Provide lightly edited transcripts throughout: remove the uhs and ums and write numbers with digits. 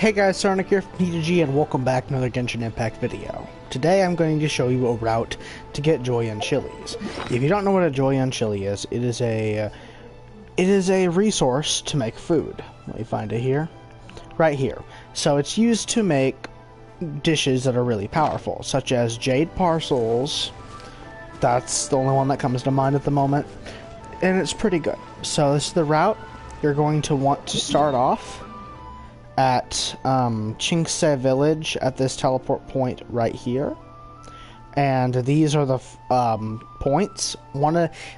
Hey guys, Sarnik here from P2G and welcome back to another Genshin Impact video. Today I'm going to show you a route to get jueyun chilies. If you don't know what a jueyun chili is, it is a resource to make food. Let me find it here. Right here. So it's used to make dishes that are really powerful, such as jade parcels. That's the only one that comes to mind at the moment. And it's pretty good. So this is the route. You're going to want to start off at Chingse Village at this teleport point right here. And these are the points.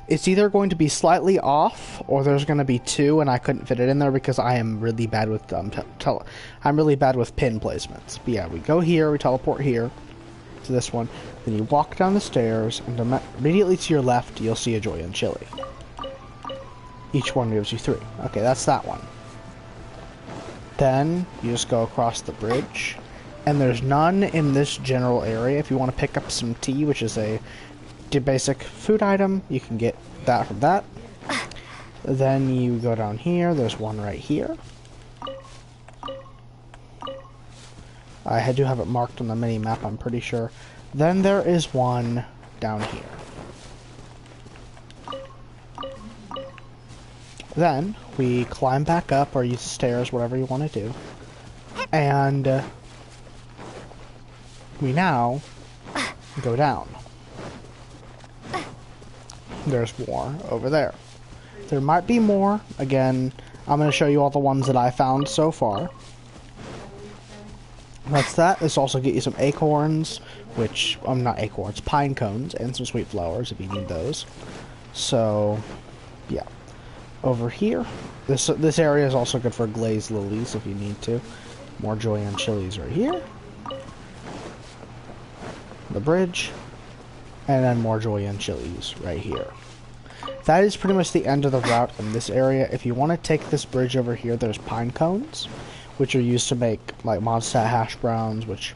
It's either going to be slightly off, or there's going to be two, and I couldn't fit it in there because I am really bad with I'm really bad with pin placements. But yeah, we go here, we teleport here to this one. Then you walk down the stairs, and immediately to your left, you'll see a jueyun chili. Each one gives you 3. Okay, that's that one. Then you just go across the bridge, and there's none in this general area. If you want to pick up some tea, which is a basic food item, you can get that from that. Then you go down here, there's one right here. I do have it marked on the mini-map, I'm pretty sure. Then there is one down here. Then we climb back up or use the stairs, whatever you want to do. And we now go down. There's more over there. There might be more. Again, I'm going to show you all the ones that I found so far. That's that. This also get you some acorns, which, not acorns, pine cones, and some sweet flowers if you need those. So, yeah. Over here, this area is also good for glazed lilies if you need to. More jueyun chilies right here. The bridge. And then more jueyun chilies right here. That is pretty much the end of the route in this area. If you want to take this bridge over here, there's pine cones, which are used to make like Mondstadt hash browns, which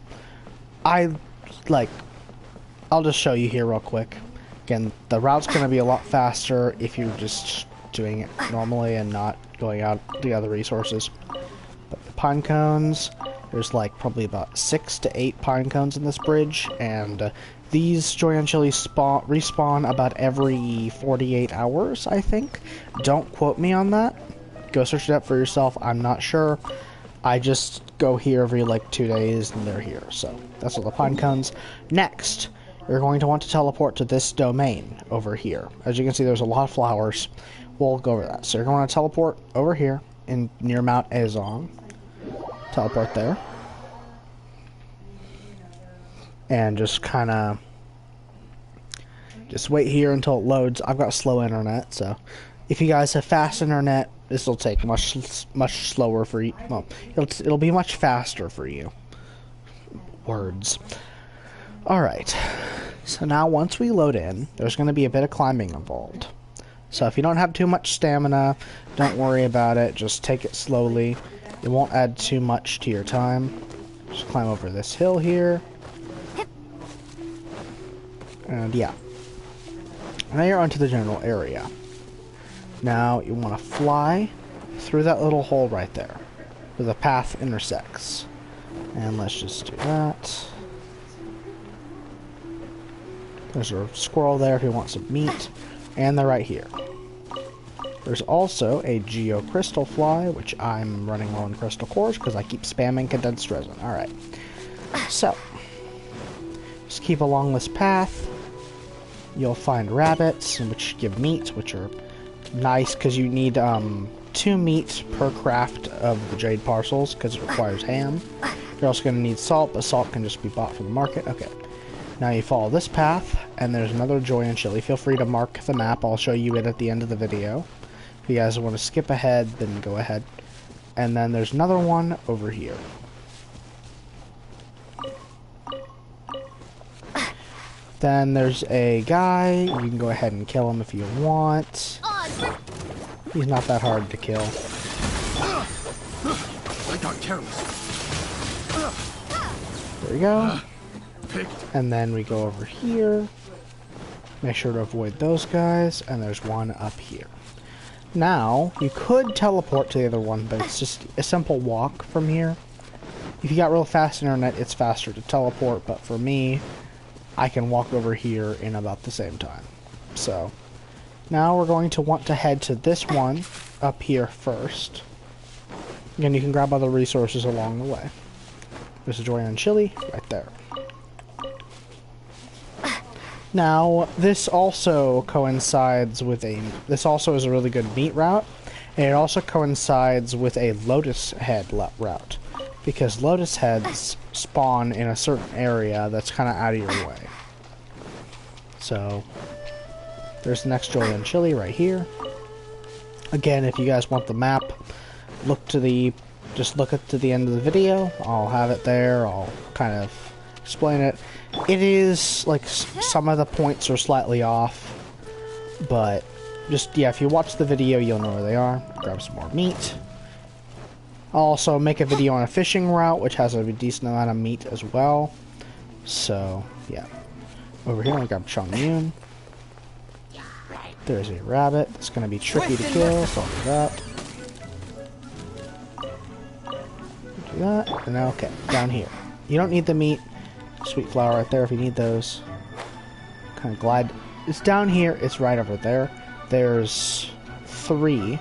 I like. I'll just show you here real quick. Again, the route's going to be a lot faster if you're just doing it normally and not going out the other resources. But the pine cones, there's like probably about 6 to 8 pine cones in this bridge, and these jueyun chilies respawn about every 48 hours, I think. Don't quote me on that. Go search it up for yourself. I'm not sure. I just go here every like 2 days and they're here. So that's all the pine cones. Next, you're going to want to teleport to this domain over here. As you can see, there's a lot of flowers. We'll go over that. So you're going to teleport over here in near Mount Ezong. Teleport there. And just kind of just wait here until it loads. I've got slow internet, so if you guys have fast internet, this will take much slower for you. Well, it'll be much faster for you. Words. All right. So now once we load in, there's going to be a bit of climbing involved. So if you don't have too much stamina, don't worry about it. Just take it slowly. It won't add too much to your time. Just climb over this hill here. And yeah. Now you're onto the general area. Now you want to fly through that little hole right there, where the path intersects. And let's just do that. There's a squirrel there if you want some meat. And they're right here. There's also a Geo Crystal Fly, which I'm running low on crystal cores because I keep spamming condensed resin. Alright. So, just keep along this path. You'll find rabbits, which give meat, which are nice because you need 2 meat per craft of the jade parcels because it requires ham. You're also going to need salt, but salt can just be bought from the market. Okay. Now you follow this path, and there's another jueyun chili. Feel free to mark the map. I'll show you it at the end of the video. If you guys want to skip ahead, then go ahead. And then there's another one over here. Then there's a guy. You can go ahead and kill him if you want. He's not that hard to kill. I got careless. There we go. And then we go over here. Make sure to avoid those guys. And there's one up here. Now, you could teleport to the other one, but it's just a simple walk from here. If you got real fast internet, it's faster to teleport, but for me, I can walk over here in about the same time. So, now we're going to want to head to this one up here first. Again, you can grab other resources along the way. There's a jueyun chili right there. Now, this also coincides with this also is a really good meat route, and it also coincides with a lotus head route, because lotus heads spawn in a certain area that's kind of out of your way. So, there's the next jueyun chili right here. Again, if you guys want the map, just look to the end of the video. I'll have it there. I'll kind of explain it. It is, like, some of the points are slightly off, but just, yeah, if you watch the video, you'll know where they are. Grab some more meat. I'll also make a video on a fishing route, which has a decent amount of meat as well. So, yeah. Over here, we grab jueyun. There's a rabbit. It's going to be tricky to kill, so I'll do that. Do that. And now, okay, down here. You don't need the meat. Sweet flower right there if you need those. Kind of glide. It's down here. It's right over there. There's 3.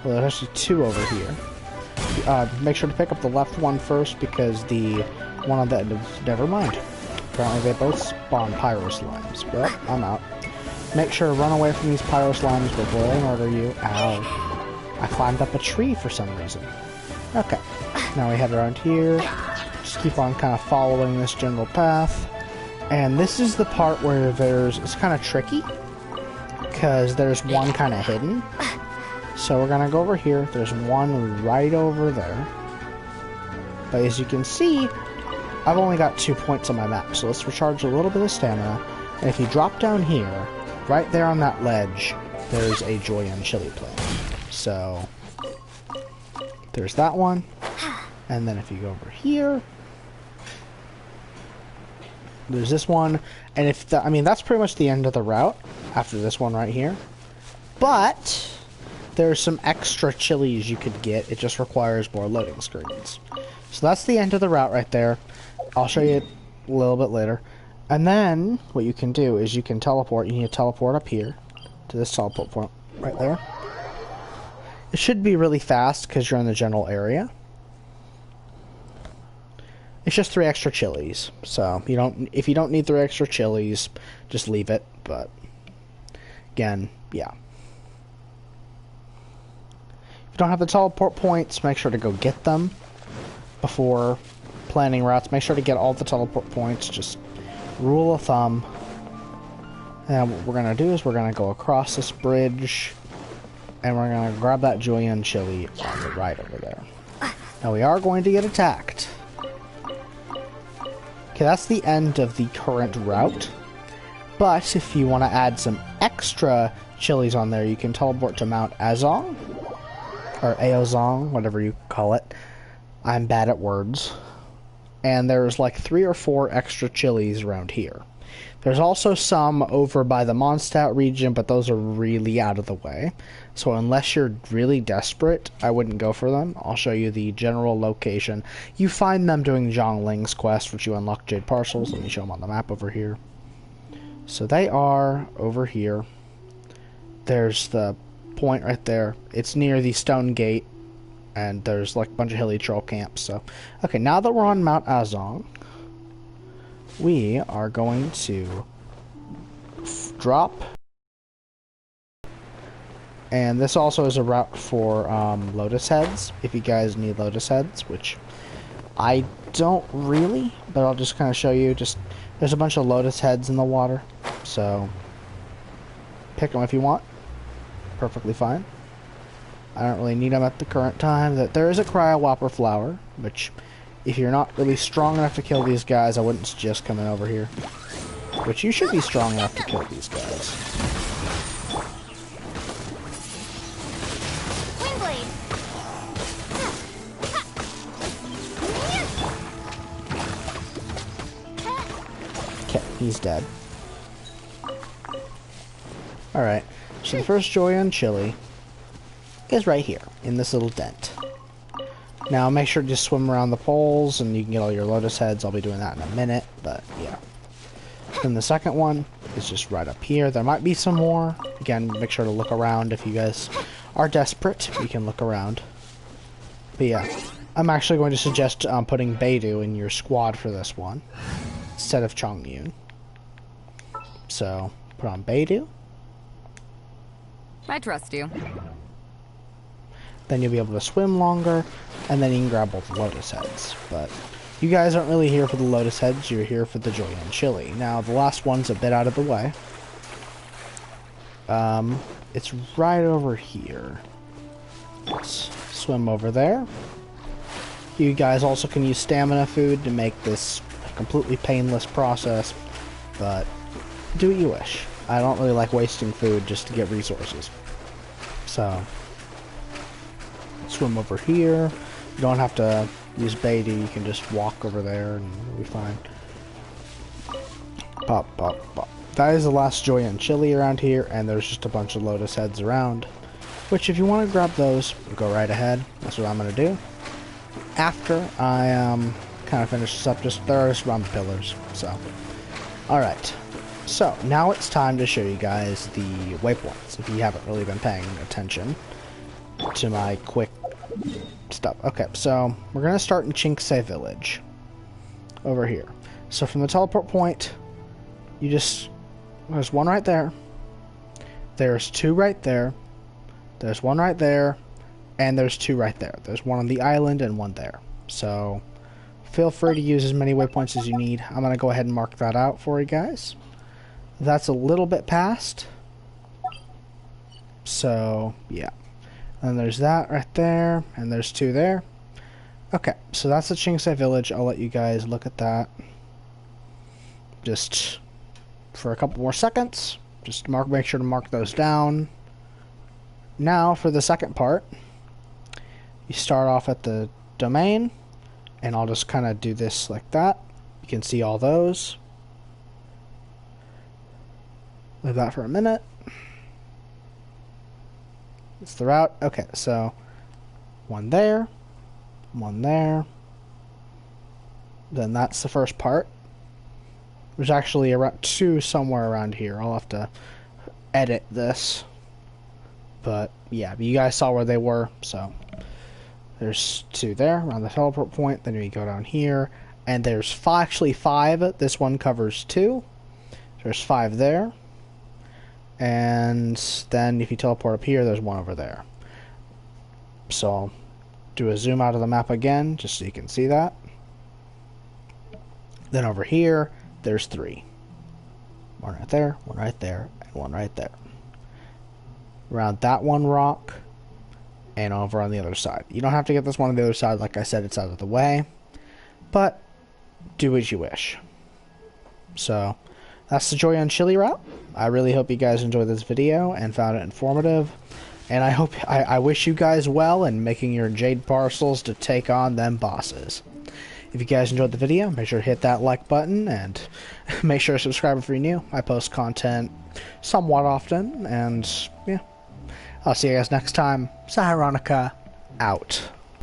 Well, there's actually 2 over here. Make sure to pick up the left one first because the one on that, never mind. Apparently they both spawn pyro slimes. Well, I'm out. Make sure to run away from these pyro slimes before they murder you. Ow. I climbed up a tree for some reason. Okay. Now we head around here. Just keep on kind of following this general path. And this is the part where it's kind of tricky, because there's one kind of hidden. So we're going to go over here. There's one right over there. But as you can see, I've only got 2 points on my map. So let's recharge a little bit of stamina. And if you drop down here, right there on that ledge, there's a jueyun chili plant. So there's that one. And then if you go over here, there's this one. And I mean, that's pretty much the end of the route after this one right here. But there's some extra chilies you could get. It just requires more loading screens. So that's the end of the route right there. I'll show you it a little bit later. And then what you can do is you can teleport. You need to teleport up here to this teleport point right there. It should be really fast because you're in the general area. It's just 3 extra chilies. So if you don't need 3 extra chilies, just leave it. But again, yeah. If you don't have the teleport points, make sure to go get them before planning routes. Make sure to get all the teleport points. Just rule of thumb. And what we're going to do is we're going to go across this bridge, and we're going to grab that jueyun chili on the right over there. Now we are going to get attacked. Okay, that's the end of the current route. But if you want to add some extra chilies on there, you can teleport to Mount Azong. Or Aozong, whatever you call it. I'm bad at words. And there's like 3 or 4 extra chilies around here. There's also some over by the Mondstadt region, but those are really out of the way. So unless you're really desperate, I wouldn't go for them. I'll show you the general location. You find them doing Zhongling's quest, which you unlock Jade Parcels. Let me show them on the map over here. So they are over here. There's the point right there. It's near the stone gate, and there's like a bunch of hilly troll camps. So, okay, now that we're on Mount Azong, we are going to drop, and this also is a route for lotus heads, if you guys need lotus heads, which I don't really, but I'll just kind of show you. Just there's a bunch of lotus heads in the water, so pick them if you want. Perfectly fine. I don't really need them at the current time. There is a cryo whopper flower, which if you're not really strong enough to kill these guys, I wouldn't suggest coming over here. But you should be strong enough to kill these guys. Okay, he's dead. Alright, so the first jueyun chili is right here, in this little dent. Now make sure to just swim around the poles and you can get all your lotus heads. I'll be doing that in a minute, but yeah. Then the second one is just right up here. There might be some more. Again, make sure to look around if you guys are desperate. You can look around. But yeah, I'm actually going to suggest putting Beidou in your squad for this one instead of Chongyun. So, put on Beidou. I trust you. Then you'll be able to swim longer, and then you can grab both lotus heads. But you guys aren't really here for the lotus heads, you're here for the jueyun chili. Now, the last one's a bit out of the way. It's right over here. Let's swim over there. You guys also can use stamina food to make this a completely painless process, but do what you wish. I don't really like wasting food just to get resources. So, swim over here. You don't have to use Beidou, you can just walk over there and it'll be fine. Pop, pop, pop. That is the last jueyun chili around here, and there's just a bunch of lotus heads around. Which, if you want to grab those, go right ahead. That's what I'm going to do. After I kind of finish this up, just throw this around the pillars. So, alright. So, now it's time to show you guys the waypoints, if you haven't really been paying attention to my quick stuff. Okay, so we're going to start in Chinksei Village. Over here. So, from the teleport point, you just... There's one right there. There's two right there. There's one right there, and there's two right there. There's one on the island and one there. So, feel free to use as many waypoints as you need. I'm going to go ahead and mark that out for you guys. That's a little bit past. So, yeah. And there's that right there, and there's two there. Okay, so that's the Chinksei Village. I'll let you guys look at that. Just for a couple more seconds. Just make sure to mark those down. Now, for the second part, you start off at the domain, and I'll just kind of do this like that. You can see all those. Leave that for a minute. It's the route. Okay, so one there, one there. Then that's the first part. There's actually around two somewhere around here. I'll have to edit this. But yeah, you guys saw where they were, so there's two there around the teleport point. Then we go down here, and there's actually five. This one covers two. There's five there, and then if you teleport up here, there's one over there. So I'll do a zoom out of the map again, just so you can see that. Then over here, there's three. One right there, and one right there. Around that one rock, and over on the other side. You don't have to get this one on the other side, like I said, it's out of the way, but do as you wish. So, that's the jueyun chili route. I really hope you guys enjoyed this video and found it informative, and I wish you guys well in making your jade parcels to take on them bosses. If you guys enjoyed the video, make sure to hit that like button, and make sure to subscribe if you're new. I post content somewhat often, and yeah. I'll see you guys next time. Saharonica, out.